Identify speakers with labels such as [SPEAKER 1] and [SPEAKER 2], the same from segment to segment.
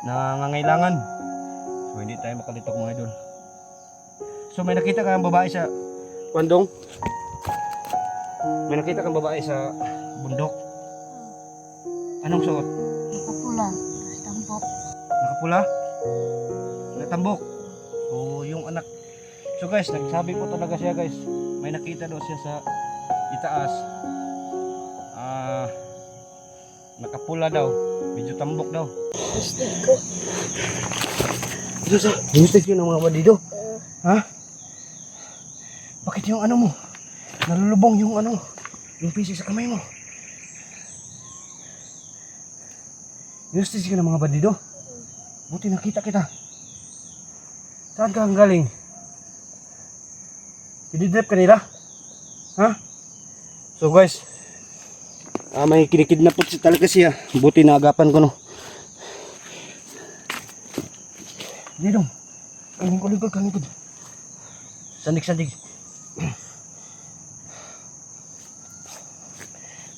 [SPEAKER 1] nangangailangan. So hindi tayo makalitok mga idol. So may nakita kang babae sa Kwandong? May nakita kang babae sa bundok? Anong suot?
[SPEAKER 2] Nakapula, tapos tampok.
[SPEAKER 1] Nakapula? Natambok? So yung anak. So guys, nagsabi po talaga siya guys. May nakita daw siya sa itaas. Nakapula daw. Medyo tambok daw.
[SPEAKER 2] Gusto ko.
[SPEAKER 1] Gusto yun ng mga bandido? Ha? Bakit yung ano mo? Nalulubong yung ano? Yung pisi sa kamay mo. Gusto yun ng mga bandido? Buti nakita kita. Saan ka ang galing? Dinidrip ka nila? Ha? So guys, may kinikidnap po talaga siya. Buti naagapan ko no. Didong, ang lingkod ka lingkod. Sandig.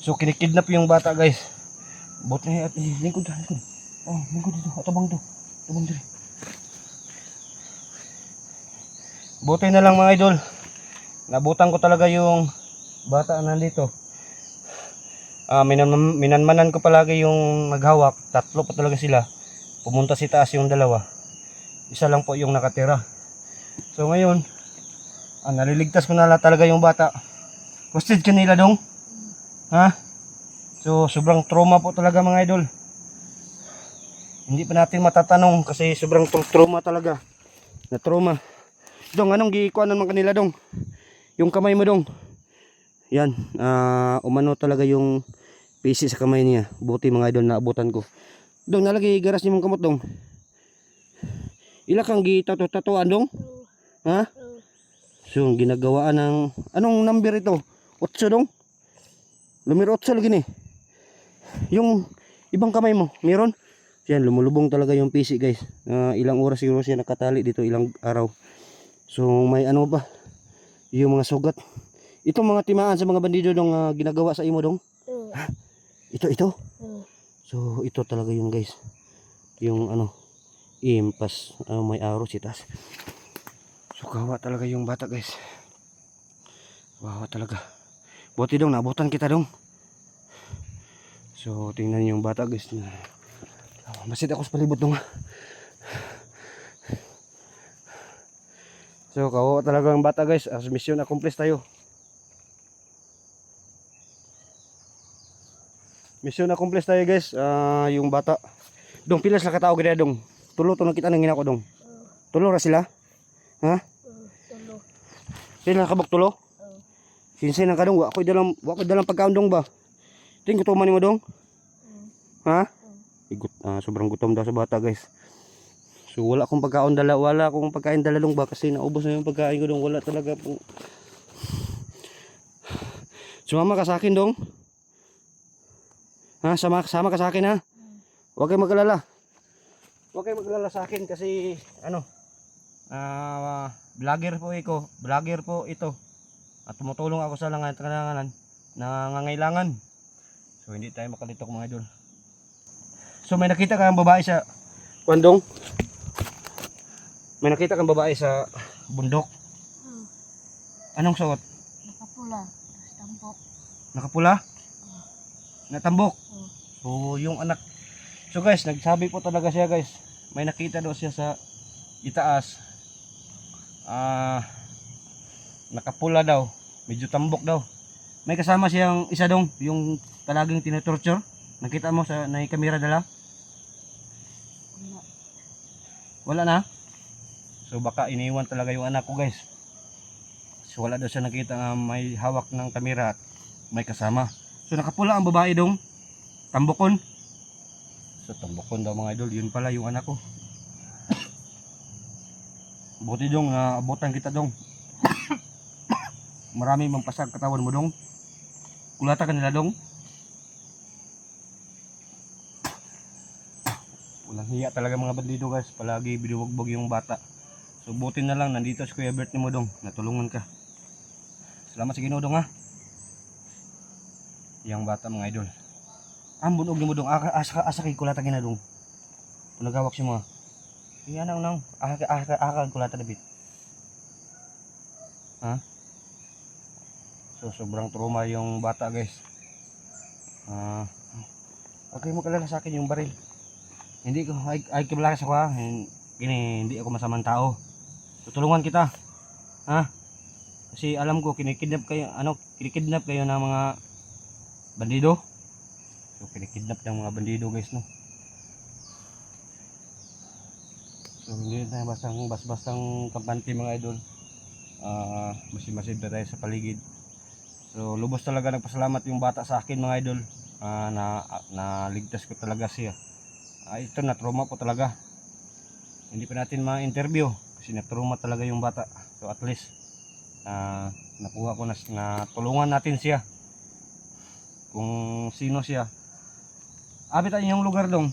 [SPEAKER 1] So kinikidnap yung bata guys. Buti at lingkod. Oh, lingkod dito, atabang dito. Buti na lang mga idol. Nabutan ko talaga yung bata nandito. Minanmanan ko palagi yung naghawak. Tatlo pa talaga sila. Pumunta si taas yung dalawa. Isa lang po yung nakatira. So ngayon, naliligtas ko na talaga yung bata. Hostage kanila dong. Ha? So sobrang trauma po talaga mga idol. Hindi pa natin matatanong kasi sobrang trauma talaga. Na trauma. Dong, anong gikuan naman kanila dong? Yung kamay mo dong. Yan, umano talaga yung pisi sa kamay niya. Buti mga idol naabutan ko. Dong, nalagay garas niyo mong kamot dong. Ila kang gitato-tatuan dong? Ha? So, ginagawaan ng anong number ito? 8 dong? Numero 8 lagi ni. Yung ibang kamay mo, meron? Yan, lumulubong talaga yung pisi guys. Ilang oras siguro siya nakatali dito, ilang araw. So, may ano ba? Yung mga sugat. Itong mga timaan sa mga bandido dong ginagawa sa imo dong? Ha? Ito? So, ito talaga yung guys. Yung ano, impas, may araw sitas. So, kawa talaga yung bata guys. Kawa talaga. Buti dong, nabutan kita dong. So, tingnan yung bata guys. Masid ako sa palibot dong. So, kawa talaga yung bata guys. As mission accomplished tayo. Mission accomplished tayo guys. Yung bata. Dong, pilas na katao gaya dong. Tulo to nakita nang ginako dong. Tulo ra sila? Ha?
[SPEAKER 2] Tulo.
[SPEAKER 1] Sila nakabok tulo? Sinsay na ka dong. Wako'y dalang pagkaon dong ba? Tingko to man mo dong? Ha? Sobrang gutom daw sa bata guys. So wala akong pagkain dala dong ba kasi naubos na yung pagkain ko dong. Wala talaga po. Sumama ka sa akin dong. Ha, sama ka sa akin ha. Huwag kayong mag-alala. Huwag kayong mag-alala sa akin kasi ano, vlogger po ito. At tumutulong ako sa nangangailangan. So hindi tayo makalitok mga idol. So may nakita kang babae sa Kwandong? May nakita kang babae sa bundok? Anong suot?
[SPEAKER 2] Nakapula, tapos tampok.
[SPEAKER 1] Nakapula? Natambok? So yung anak. So guys, nagsabi po talaga siya guys. May nakita daw siya sa itaas. Nakapula daw. Medyo tambok daw. May kasama siyang isa dong. Yung palaging tinatorture. Nakita mo sa kamera dala? Wala na? So baka iniwan talaga yung anak ko guys. So wala daw siya nakita na may hawak ng kamera at may kasama. So nakapula ang babae dong. Tambokon. So tambokon daw mga idol. Yun pala yung anak ko. Buti dong abutan kita dong. Marami mampasag katawan mo dong. Kulata ka nila dong. Walang hiya talaga mga bandido guys. Palagi binubugbog yung bata. So buti na lang nandito si Kuya Bert ni mo dong. Natulungan ka. Salamat sa Ginoo dong ha. Yang bata mga idol. Ambon og ni mo dong asa kay kulata gina dong. Naghawak siya mga. Yan ang nang akag ko lata David. Ha? So sobrang trauma yung bata guys. Okay mo kalala sa akin yung baril. Hindi ko ay kiblaras ako ha. Hindi ako masamang tao. Tutulungan kita. Ha? Kasi alam ko kinikidnap kayo ng mga bandido. So kinikidnap ng mga bandido guys no. So hindi tayo bastang kampante mga idol. Masid na tayo sa paligid. So lubos talaga nagpasalamat yung bata sa akin mga idol. Na ligtas ko talaga siya. Ito na trauma po talaga. Hindi pa natin ma-interview kasi na-trauma talaga yung bata. So at least nakuha ko na tulungan natin siya. Kung sino siya. Abit tayo yung lugar dong.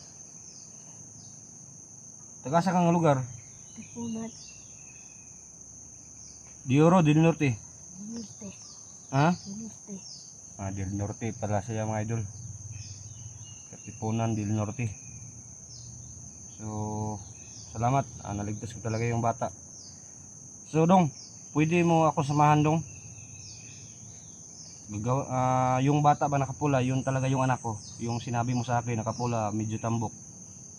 [SPEAKER 1] Tagasa kang lugar.
[SPEAKER 2] Tipunat.
[SPEAKER 1] Dioro del Norte.
[SPEAKER 2] Dinirte.
[SPEAKER 1] Ha?
[SPEAKER 2] Dinirte.
[SPEAKER 1] Del Norte pala siya mga idol. Katipunan del Norte. So salamat. Naligtas ko talaga yung bata. So dong, pwede mo ako samahan dong. Yung bata ba nakapula, yun talaga yung anak ko. Yung sinabi mo sa akin nakapula, medyo tambok.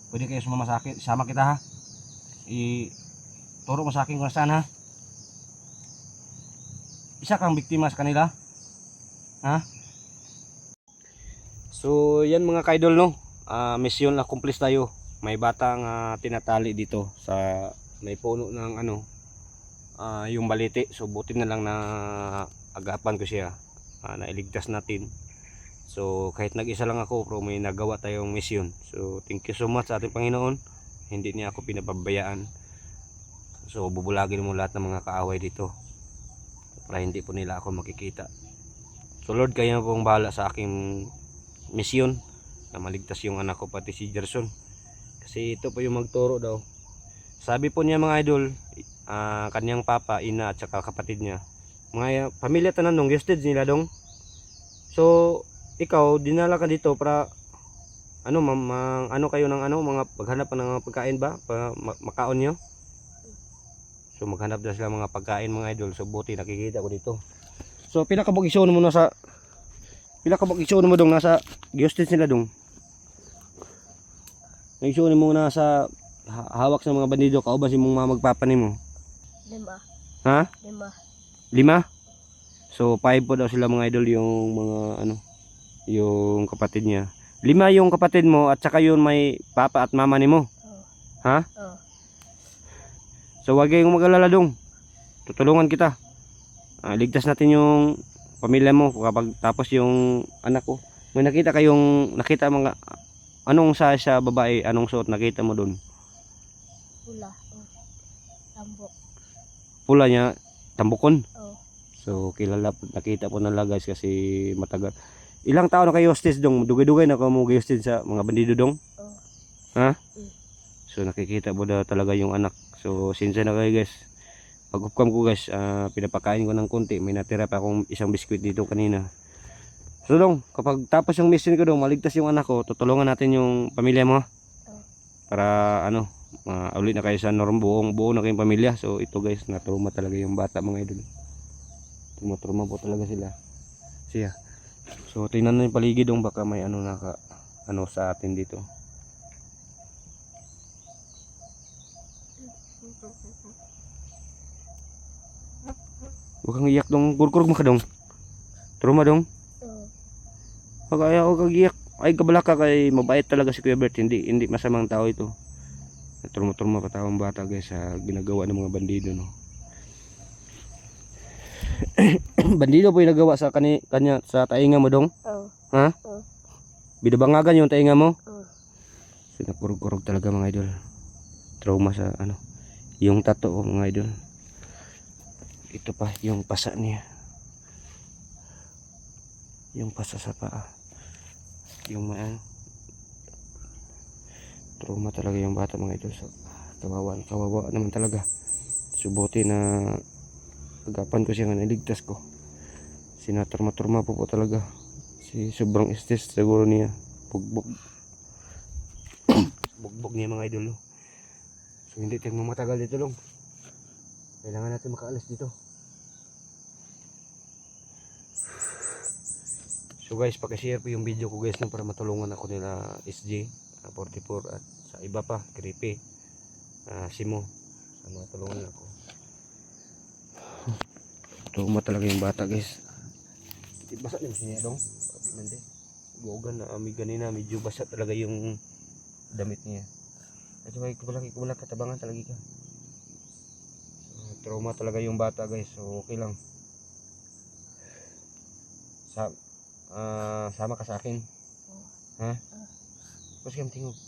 [SPEAKER 1] Pwede kayo sumama sa akin, sama kita ha. Turo mo sa akin kung saan ha. Isa kang biktima sa kanila. Ha? So yan mga kaidol no. Mission accomplished tayo. May batang tinatali dito sa may puno ng yung baliti. So buti na lang na agapan ko siya. Nailigtas natin. So kahit nag-isa lang ako pero may nagawa tayong mission. So thank you so much sa ating Panginoon. Hindi niya ako pinapabayaan. So bubulagin mo lahat ng mga kaaway dito para hindi po nila ako makikita. So Lord, kayo pong bahala sa aking mission na maligtas yung anak ko pati si Gerson. Kasi ito po yung magturo daw. Sabi po niya mga idol, kanyang papa, ina at saka kapatid niya. Mga pamilya tanan nung gusted nila dong. So ikaw dinala ka dito para kayo ng mga paghanap ng pagkain ba para makaon nyo. So maghanap na sila mga pagkain mga idol. So buti nakikita ko dito. So pinakabog iso mo dong nasa gusted sila dong. Naiso mo nasa hawak sa mga bandido ka o ba si mong magpapanin mo?
[SPEAKER 2] 5.
[SPEAKER 1] Ha?
[SPEAKER 2] 5.
[SPEAKER 1] 5? So 5 po daw sila mga idol yung mga yung kapatid niya. 5 yung kapatid mo at saka yun may papa at mama ni mo. Ha? So wag kayong mag-alala dong. Tutulungan kita. Ligtas natin yung pamilya mo kapag tapos yung anak ko. May nakita mga anong sa babae, anong suot nakita mo doon?
[SPEAKER 2] Pula. Tambok.
[SPEAKER 1] Pula niya, tambukon. So kilala nakita po nila guys kasi matagal. Ilang taon na kayo hostage dong? Dugay-dugay na kayo mo hostage sa mga bandido dong? Ha? So nakikita mo daw talaga yung anak. So sinsa na kayo guys. Pag-upcam ko guys, pinapakain ko ng konti. May natira pa akong isang biskwit dito kanina. So dong, kapag tapos yung mission ko dong, maligtas yung anak ko, tutulungan natin yung pamilya mo. Para ulit na kayo sa buo na kayong pamilya. So ito guys, na-trauma talaga yung bata mga idol. Trauma po talaga sila. Siya. So tingnan na yung paligid dong, baka may sa atin dito. Huwag kang iyak dong, kurkurog mo ka dong. Trauma dong. Huwag kang iyak. Ay kabala ka kay mabait talaga si Kuya Bert. Hindi masamang tao ito. Trauma pa taong bata guys sa ginagawa ng mga bandido no. Bandido po yung nagawa sa kanya sa tainga mo dong. Ha? Binabangagan yung tainga mo. So nakurog-kurog talaga mga idol. Trauma sa yung tato mga idol. Ito pa yung pasa niya. Yung pasa sa paa. Yung trauma talaga yung bata mga idol. So, kawawa naman talaga. Subuti na agapan ko siya nga naligtas ko. Sinaturma-turma po talaga. Si sobrang stress siguro niya. Bugbog pagbog niya mga idol. Oh. So hindi tayo matagal dito long. Kailangan natin makaalis dito. So guys, pakishare po yung video ko guys para matulungan ako nila SJ 44 at sa iba pa, Creepy, Simo. Sana matulungan ako. Tuma talaga yung bata guys. Basa din siya dong. Pati man din. Gogan na ami ganina medyo basa talaga yung damit niya. Ito kay kumalaki katabangan talaga ka. Trauma talaga yung bata guys. So okay lang. Sama ka sa akin. Ha? Tapos kami tingog.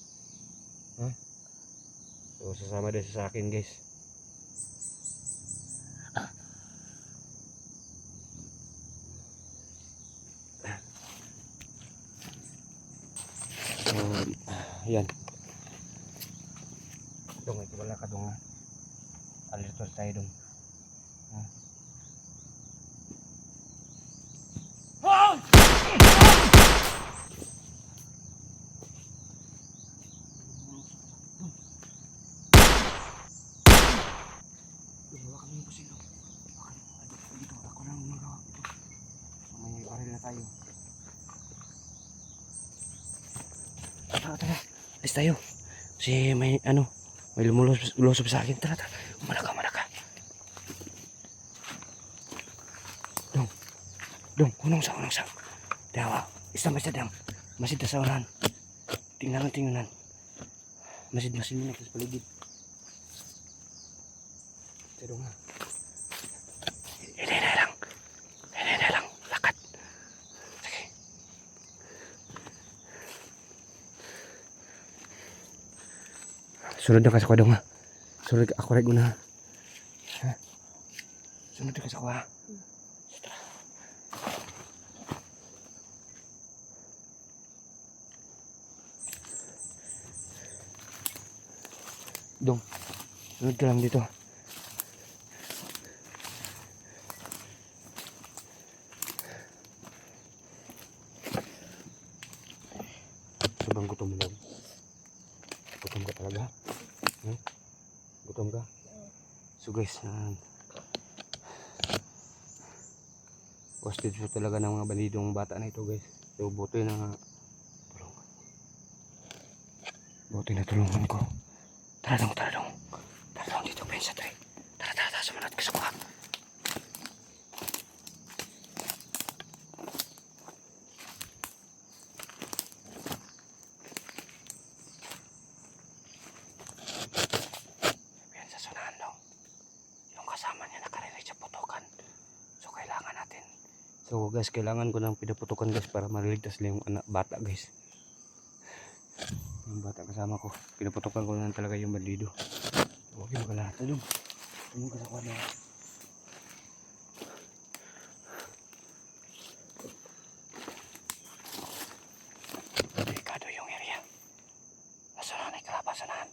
[SPEAKER 1] Ha? So sasama din siya sa akin guys. Yan. Dong, ito wala ka dong ha. Alerto tayo dong. Ha? Hawakan mo po sila. Dito, ako lang magawa ito. May baril na tayo. Tara. Alis tayo. Kasi may may lumulusop sa akin. Tara. Umala ka. Dong, unong sa. Dawa, isang basta dang. Masid na sa uran. Tingnan. Masid mo na sa paligid. Pero nga. Hindi lang. Lakat. Sige. Sunod na ka sa kwadong ha. Sunod ako rin na. Ha? Sunod na ka sa kwa. Dong, sunod ka lang dito. Sobrang gutom mo lang. Gutom ka talaga? Gutom ka? So guys, hostage po talaga ng mga bandidong bata na ito guys. So buti na tulungan ko. Tara dong dito sa tray. Tara, sumunod ka sa kuha. Yan sa sunahan daw. Yung kasama niya nakarinig sa putukan. So kailangan natin. So guys, kailangan ko ng pinaputukan guys para mariligtas lang yung anak bata guys. Yung bata kasama ko, pinaputukan ko na talaga yung bandido. Huwag yung magalata dong. Tumong ka sa kwadra. Delikado yung area. Nasunahan ay kalabasanan.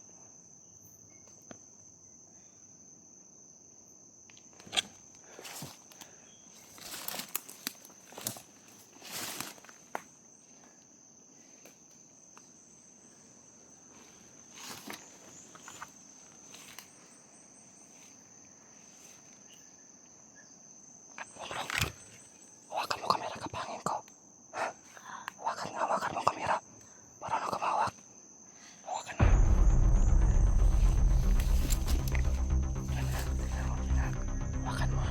[SPEAKER 1] Hawakan mo kamera kapangin ko. Hawakan mo kamera. Marunong ka mahawak. Hawakan mo. Hawakan mo.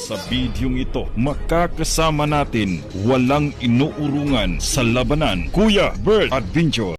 [SPEAKER 3] Sa bidyong ito, makakasama natin walang inuurungan sa labanan, Kuya Bird Adventure.